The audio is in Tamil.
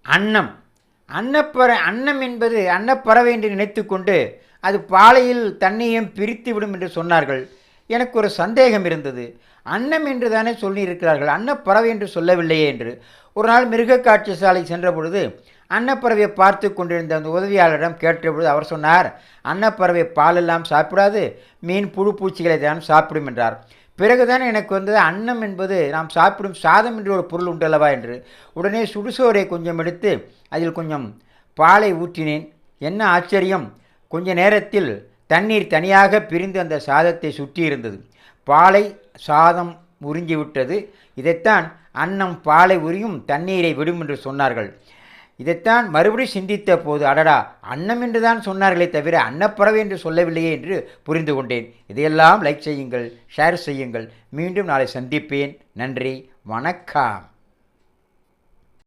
அன்னம். அன்னம் என்பது அன்னப்பறவை என்று நினைத்து கொண்டு அது பாலையில் தண்ணியும் பிரித்து விடும் என்று சொன்னார்கள். எனக்கு ஒரு சந்தேகம் இருந்தது. அன்னம் என்று தானே சொல்லியிருக்கிறார்கள், அன்னப்பறவை என்று சொல்லவில்லையே என்று. ஒரு நாள் மிருக காட்சி சாலை சென்ற பொழுது அன்னப்பறவையை பார்த்து கொண்டிருந்த அந்த உதவியாளரிடம் கேட்டபொழுது அவர் சொன்னார், அன்னப்பறவை பாலெல்லாம் சாப்பிடாது, மீன் புழு பூச்சிகளை தான் சாப்பிடும் என்றார். பிறகுதான் எனக்கு வந்தது, அன்னம் என்பது நாம் சாப்பிடும் சாதம் என்று ஒரு பொருள் உண்டல்லவா என்று. உடனே சுடுசோரை கொஞ்சம் எடுத்து அதில் கொஞ்சம் பாலை ஊற்றினேன். என்ன ஆச்சரியம், கொஞ்ச நேரத்தில் தண்ணீர் தனியாக பிரிந்து அந்த சாதத்தை சுற்றி இருந்தது. பாலை சாதம் உறிஞ்சிவிட்டது. இதைத்தான் அன்னம் பாலை உரியும் தண்ணீரை விடும் என்று சொன்னார்கள். இதைத்தான் மறுபடி சிந்தித்த போது, அடடா, அன்னம் என்று தான் சொன்னார்களே தவிர அன்னப்பறவை என்று சொல்லவில்லையே என்று புரிந்து கொண்டேன். இதையெல்லாம் லைக் செய்யுங்கள், ஷேர் செய்யுங்கள். மீண்டும் நாளை சந்திப்பேன். நன்றி, வணக்கம்.